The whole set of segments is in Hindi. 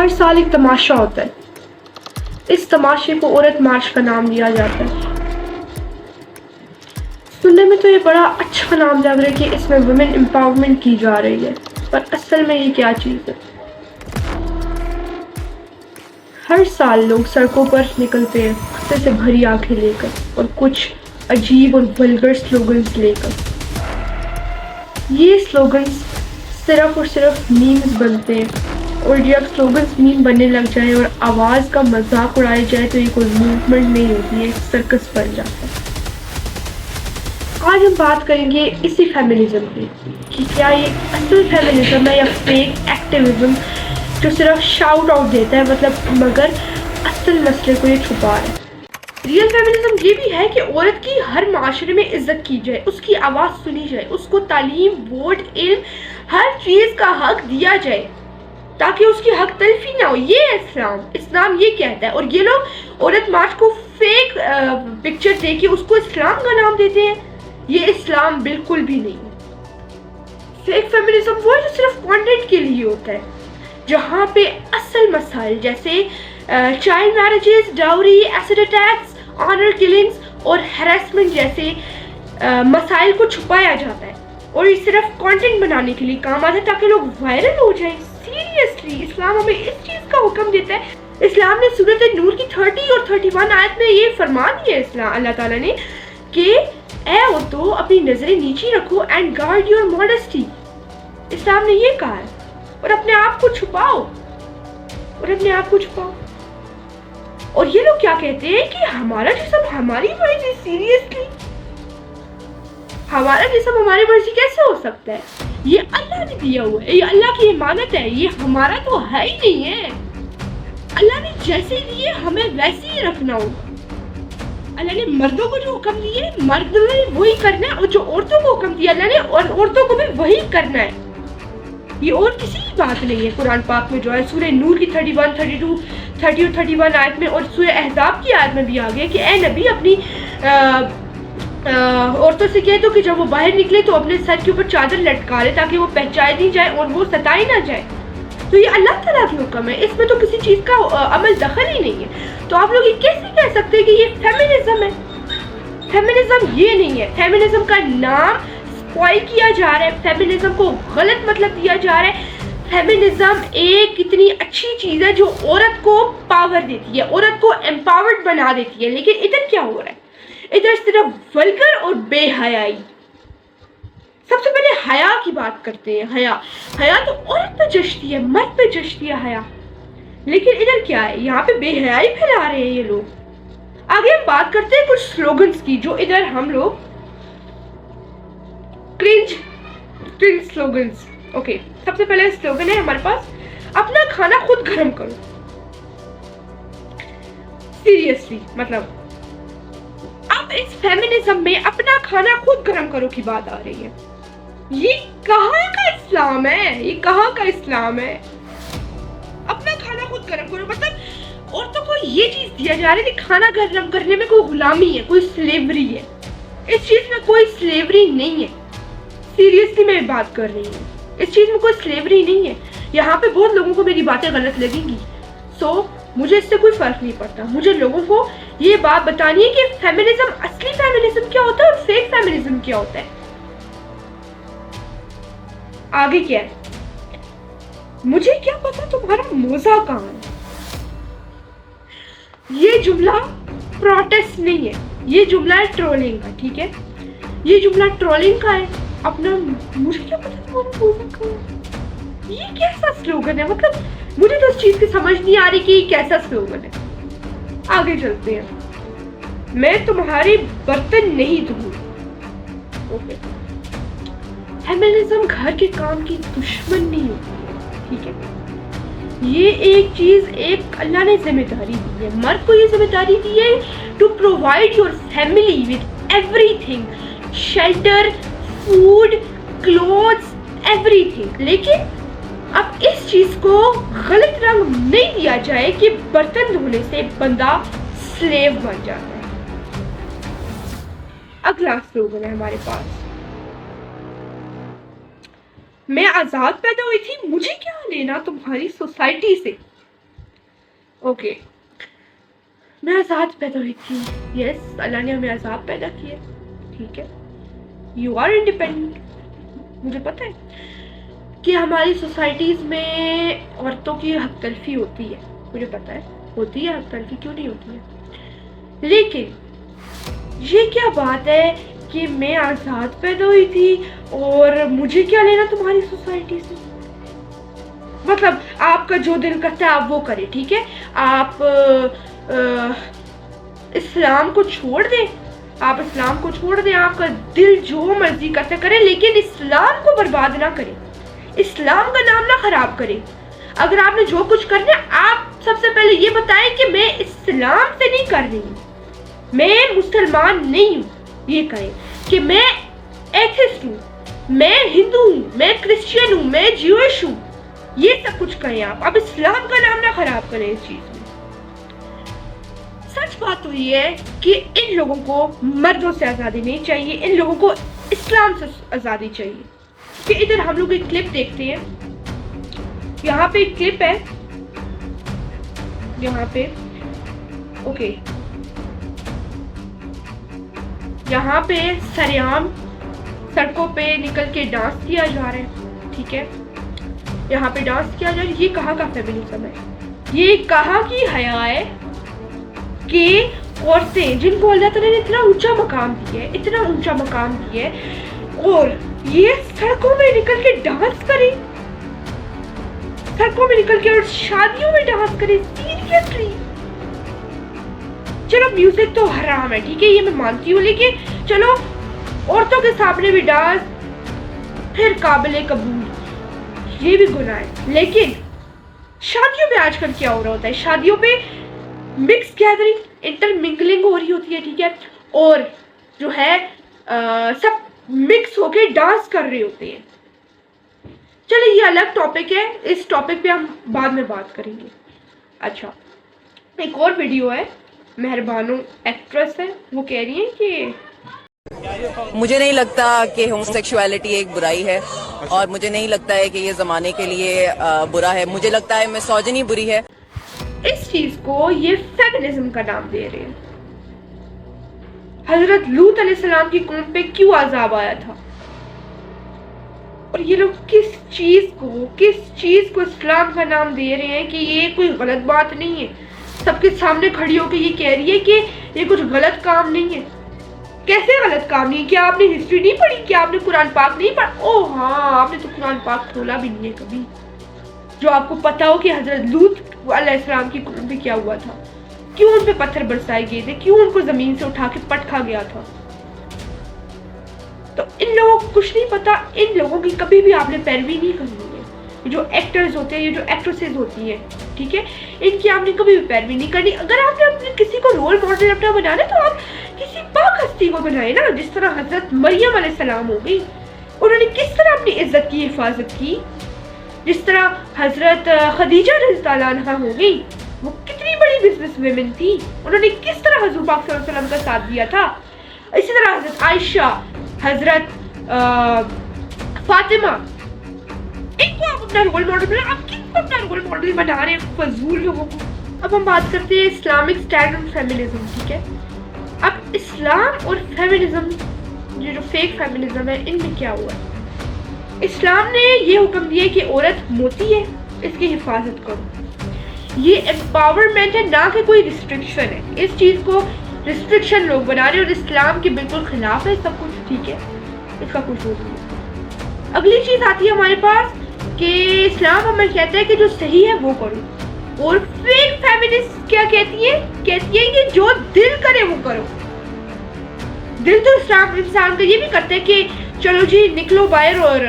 हर साल एक तमाशा होता है। इस तमाशे को औरत मार्च का नाम दिया जाता है। सुनने में तो ये बड़ा अच्छा नाम लग रहा है कि इसमें वुमेन एम्पावरमेंट की जा रही है, पर असल में ये क्या चीज़ है? हर साल लोग सड़कों पर निकलते हैं गुस्से से भरी आंखें लेकर और कुछ अजीब और वल्गर स्लोगन्स लेकर। ये स्लोगन्स सिर्फ और सिर्फ मीम्स बनते हैं, और जब स्लोगन्स मीम बनने लग जाए और आवाज़ का मजाक उड़ाया जाए तो ये कोई मूवमेंट नहीं होती है, सर्कस बन जाता है। आज हम बात करेंगे इसी फेमिनिज्म पे कि क्या ये असल फेमिनिज्म है या फेक एक्टिविज्म जो सिर्फ शाउट आउट देता है, मतलब मगर असल मसले को ये छुपा रहा है। रियल फेमिनिज्म ये भी है कि औरत की हर माशरे में इज्जत की जाए, उसकी आवाज़ सुनी जाए, उसको तालीम, वोट, इल्म, हर चीज़ का हक दिया जाए ताकि उसकी हक तलफी ना हो। ये इस्लाम ये कहता है। और ये लोग औरत मार्च को फेक पिक्चर दे के उसको इस्लाम का नाम देते हैं। ये इस्लाम बिल्कुल भी नहीं है। फेक फेमिनिज्म वो है जो सिर्फ कंटेंट के लिए होता है, जहाँ पे असल मसाइल जैसे child marriages, dowry, acid attacks, honour killings और हैरेसमेंट जैसे मसाइल को छुपाया जाता है, और ये सिर्फ कंटेंट बनाने के लिए काम आता है ताकि लोग वायरल हो जाएं। सीरियसली इस्लाम हमें इस चीज़ का हुक्म देता है। इस्लाम ने सूरत नूर की 30 और 31 आयत में ये फरमा दिया है इस्लाम अल्लाह ताला ने कि ऐ औरतों अपनी नजरें नीची रखो एंड गार्ड योर मॉडेस्टी। इस्लाम ने ये कहा है, और अपने आप को छुपाओ, और अपने आप को छुपाओ। और ये लोग क्या कहते हैं कि हमारा जिस्म हमारी मर्जी। सीरियसली हमारा जिस्म हमारी मर्जी कैसे हो सकता है? ये अल्लाह ने दिया हुआ है, ये अल्लाह की इमानत है, ये हमारा तो है ही नहीं है। अल्लाह ने जैसे दिए हमें वैसे ही रखना होगा। अल्लाह ने मर्दों को जो हुक्म दिए मर्दों ने वही करना है, और जो औरतों को हुक्म दिया अल्लाह ने और औरतों को भी वही करना है। ये और किसी की बात नहीं है। कुरान पाक में जो है सूरह नूर की 31, 32, 30 और 31 आयत में, और सूरह अहज़ाब की आयत में भी आ गया कि ए नबी अपनी औरतों से कह दो कि जब वो बाहर निकले तो अपने सर के ऊपर चादर लटका ले ताकि वो पहचान नहीं जाए और वो सताई ना जाए। तो ये अल्लाह ताला की हुक्म है, इसमें तो किसी चीज़ का अमल दखल ही नहीं है। तो आप लोग ये कैसे कह सकते हैं कि ये फेमिनिज्म है? फेमिनिज्म ये नहीं है। फेमिनिज्म का नाम स्पॉइल किया जा रहा है, फेमिनिज्म को गलत मतलब दिया जा रहा है। फेमिनिज्म एक कितनी अच्छी चीज़ है जो औरत को पावर देती है, औरत को एम्पावर्ड बना देती है। लेकिन इधर क्या हो रहा है? इधर सिर्फ वल्गर और बेहयाई। सबसे पहले हया की बात करते हैं। हया तो औरत पे जचती है, मर्द पे जचती है हया। लेकिन इधर क्या है? यहाँ पे बेहयाई फैला रहे हैं ये लोग। आगे हम बात करते हैं कुछ स्लोगन्स की जो इधर हम लोग क्रिंज स्लोगन्स। ओके, सबसे पहले स्लोगन है हमारे पास, अपना खाना खुद गर्म करो। सीरियसली मतलब अब इस फेमिनिज्म में अपना खाना खुद गर्म करो की बात आ रही है। ये कहाँ का इस्लाम है? ये कहाँ का इस्लाम है? अपना खाना खुद गर्म करो मतलब औरतों को ये चीज दिया जा रहा है कि खाना गर्म करने में कोई गुलामी है, कोई स्लेवरी है। इस चीज में कोई स्लेवरी नहीं है। सीरियसली मैं बात कर रही हूँ, इस चीज में कोई स्लेवरी नहीं है। यहाँ पे बहुत लोगों को मेरी बातें गलत लगेंगी, सो मुझे इससे कोई फर्क नहीं पड़ता। मुझे लोगों को ये बात बतानी है कि फेमिनिज्म, असली फेमिनिज्म क्या होता है और फेक फेमिनिज्म क्या होता है। आगे क्या है मुझे क्या पता, तुम्हारा मोजा कहाँ है। ये जुमला प्रोटेस्ट नहीं है, ये जुमला है ट्रोलिंग का। ठीक है, ये जुमला ट्रोलिंग का है। अपना मुझे क्या पता तुम्हारा मोजा कहाँ है, ये कैसा स्लोगन है? मतलब मुझे तो उस चीज की समझ नहीं आ रही कि ये कैसा स्लोगन है। आगे चलते हैं। मैं तुम्हारे बर्तन नहीं धोऊंगी। ओके, फेमिनिज्म घर के काम की दुश्मन नहीं होती है। ठीक है, ये एक चीज एक अल्लाह ने जिम्मेदारी दी है, मर्द को ये जिम्मेदारी दी है to provide your family with everything, shelter, food, clothes, everything. लेकिन अब इस चीज को गलत रंग नहीं दिया जाए कि बर्तन धोने से बंदा स्लेव बन जाता है। अगला स्लोगन है हमारे पास, मैं आजाद पैदा हुई थी, मुझे क्या लेना तुम्हारी सोसाइटी से। ओके, मैं आज़ाद पैदा हुई थी, यस, अल्लाह ने हमें आज़ाद पैदा किया, ठीक है, यू आर इंडिपेंडेंट। मुझे पता है कि हमारी सोसाइटीज़ में औरतों की हक तलफी होती है, मुझे पता है होती है हक तलफी, क्यों नहीं होती है, लेकिन ये क्या बात है कि मैं आज़ाद पैदा हुई थी और मुझे क्या लेना तुम्हारी सोसाइटी से। मतलब आपका जो दिल करता है आप वो करें, ठीक है, आप इस्लाम को छोड़ दें, आप इस्लाम को छोड़ दें, आपका दिल जो मर्जी करता करे, लेकिन इस्लाम को बर्बाद ना करें, इस्लाम का नाम ना खराब करें। अगर आपने जो कुछ करना है, आप सबसे पहले ये बताएं कि मैं इस्लाम से नहीं कर रही हूँ, मैं मुसलमान नहीं हूँ, ये कहें कि मैं एथिस्ट हूँ, मैं हिंदू हूँ, मैं क्रिश्चियन हूँ, मैं ज्यूइश हूँ, ये सब कुछ कहें आप। अब इस्लाम का नाम ना खराब करें इस चीज में। सच बात तो ये है कि इन लोगों को मर्दों से आज़ादी नहीं चाहिए, इन लोगों को इस्लाम से आज़ादी चाहिए। कि इधर हम लोग एक क्लिप देखते हैं, यहाँ पे एक क्लिप है, यहाँ पे ओके, यहाँ पे सरेआम सड़कों पे निकल के डांस किया जा रहा है, ठीक है, यहाँ पे डांस किया जा रहा है। ये कहाँ का फेमिनिज्म है, ये कहाँ की हया है कि औरतें जिनको अल्लाह ताला ने इतना ऊंचा मकाम दिया है, इतना ऊंचा मकाम दिया है, और ये सड़कों में निकल के डांस करें, सड़कों में निकल के और शादियों में डांस करें, सीरियसली। चलो म्यूजिक तो हराम है, ठीक है, ये मैं मानती हूँ, लेकिन चलो औरतों के सामने भी डांस फिर काबिले कबूल, ये भी गुनाह है। लेकिन शादियों पे आजकल क्या हो रहा होता है, शादियों पे मिक्स गैदरिंग, इंटरमिंगलिंग हो रही होती है, ठीक है, और जो है सब मिक्स होके डांस कर रहे होते हैं। चलिए ये अलग टॉपिक है, इस टॉपिक पे हम बाद में बात करेंगे। अच्छा, एक और वीडियो है, मेहरबानो एक्ट्रेस है, वो कह रही है कि मुझे नहीं लगता कि होमोसेक्सुअलिटी एक बुराई है, और मुझे नहीं लगता है कि ये जमाने के लिए बुरा है। मुझे लगता है मिसोजिनी बुरी है। इस चीज को ये फेमिनिज्म का नाम दे रहे हैं। हजरत लूत अलैहिस्सलाम की कौम पे क्यों अजाब आया था, और ये लोग किस चीज को इस्लाम का नाम दे रहे हैं कि ये कोई गलत बात नहीं है। सबके सामने खड़ी होकर ये कह रही है कि ये कुछ गलत काम नहीं है। कैसे गलत काम नहीं है? क्या आपने हिस्ट्री नहीं पढ़ी? क्या आपने कुरान पाक नहीं पढ़ा? ओह हाँ, आपने तो कुरान पाक खोला भी नहीं है कभी, जो आपको पता हो कि हजरत लूत अलैहिस्सलाम की कौम पे क्या हुआ था, क्यों उन पे पत्थर बरसाए गए थे, क्यों उनको जमीन से उठा के पटका गया था। तो इन लोगों को कुछ नहीं पता, इन लोगों की कभी भी आपने पैरवी नहीं करनी है। ये जो एक्टर्स होते हैं, ये जो एक्ट्रेसेस होती हैं, ठीक है, इनकी आपने कभी भी पैरवी नहीं करनी। अगर आपने अपने किसी को रोल मॉडल अपना बनाना तो आप किसी पाक हस्ती को बनाए ना, जिस तरह हजरत मरियम अलैहिस्सलाम हो गई, उन्होंने किस तरह अपनी इज्जत की हिफाजत की, जिस तरह हजरत खदीजा रज़ियल्लाहु अन्हा हो गई, वो कितनी बड़ी बिजनेस वुमेन थी, उन्होंने किस तरह हुजूर पाक सल्लल्लाहु अलैहि वसल्लम का साथ दिया था। इसी तरह हजरत आयशा, हजरत फातिमा, इनको आप अपना रोल मॉडल बना, आप किसको अपना रोल मॉडल बना रहे हैं, फजूल लोगों को। अब हम बात करते हैं इस्लामिक स्टैंड ऑन फेमिनिज्म, ठीक है। अब इस्लाम और फेमिनिज्म, ये जो फेक फेमिनिज्म है, इनमें क्या हुआ है? इस्लाम ने ये हुक्म दिया कि औरत मोती है, इसकी हिफाजत करो। ये एम्पावरमेंट है, ना कि कोई रिस्ट्रिक्शन है। इस चीज को रिस्ट्रिक्शन लोग बना रहे हैं और इस्लाम के बिल्कुल खिलाफ है सब कुछ, ठीक है, इसका कुछ वो नहीं। अगली चीज आती है हमारे पास कि इस्लाम हमें कहता है कि जो सही है वो करो, और फेक फेमिनिस्ट क्या कहती है? कहती है कि जो दिल करे वो करो। दिल तो इस्लाम इंसान का ये भी करता है कि चलो जी निकलो बाहर और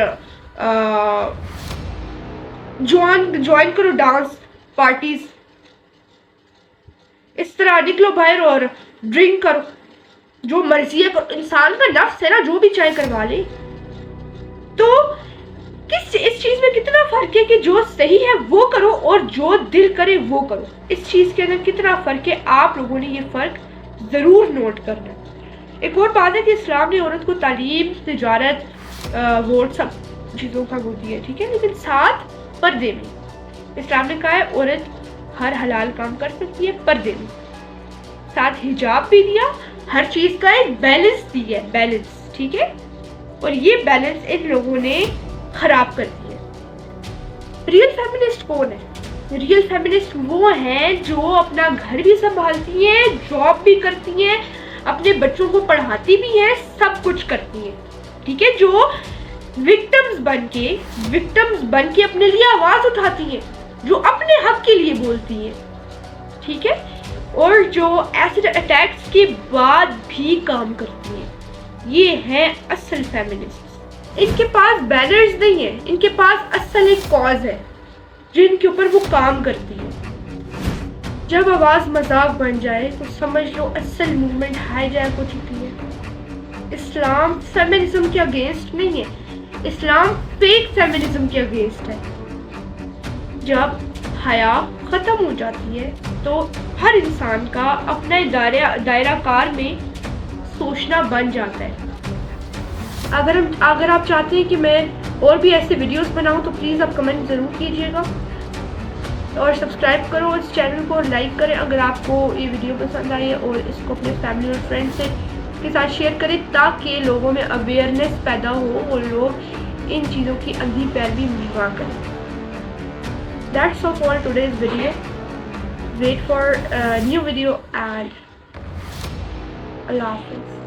ज्वाइन करो डांस पार्टीज, इस तरह निकलो बाहर और ड्रिंक करो, जो मर्जी है करो। इंसान का नफ्स है ना, जो भी चाहे करवा ले। तो इस चीज में कितना फर्क है कि जो सही है वो करो और जो दिल करे वो करो। इस चीज के अंदर कितना फर्क है, आप लोगों ने ये फर्क जरूर नोट करना है। एक और बात है कि इस्लाम ने औरत को तालीम, तिजारत, वोट, सब चीज़ों का वो दिया है, ठीक है, लेकिन साथ पर्दे में इस्लाम ने कहा है औरत हर हलाल काम कर सकती है, पर्दे में, साथ हिजाब भी दिया, हर चीज का एक बैलेंस दिया, बैलेंस, ठीक है। और ये बैलेंस इन लोगों ने खराब कर दिया। रियल फेमिनिस्ट कौन है? रियल फेमिनिस्ट वो हैं जो अपना घर भी संभालती हैं, जॉब भी करती हैं, अपने बच्चों को पढ़ाती भी हैं, सब कुछ करती हैं, ठीक है। जो विक्टिम्स बन के अपने लिए आवाज उठाती हैं, जो अपने हक के लिए बोलती हैं, ठीक है। और जो एसिड अटैक्स के बाद भी काम करती हैं, ये हैं असल फेमिनिस्ट। इनके पास बैनर्स नहीं है, इनके पास असल एक कॉज है जिनके ऊपर वो काम करती है। जब आवाज मजाक बन जाए तो समझ लो असल मूवमेंट हाईजैक हो चुकी है। इस्लाम फेमिनिज्म के अगेंस्ट नहीं है, इस्लाम फेक फेमिनिज्म के अगेंस्ट है। जब हया खत्म हो जाती है तो हर इंसान का अपने दायरा कार में सोचना बन जाता है। अगर आप चाहते हैं कि मैं और भी ऐसे वीडियोस बनाऊं तो प्लीज़ आप कमेंट ज़रूर कीजिएगा और सब्सक्राइब करो इस चैनल को और लाइक करें अगर आपको ये वीडियो पसंद आई है, और इसको अपने फैमिली और फ्रेंड्स के साथ शेयर करें ताकि लोगों में अवेयरनेस पैदा हो और लोग इन चीज़ों की अंधी पैरवी ना करें। That's all for today's video. Wait for a new video and Allah Hafiz.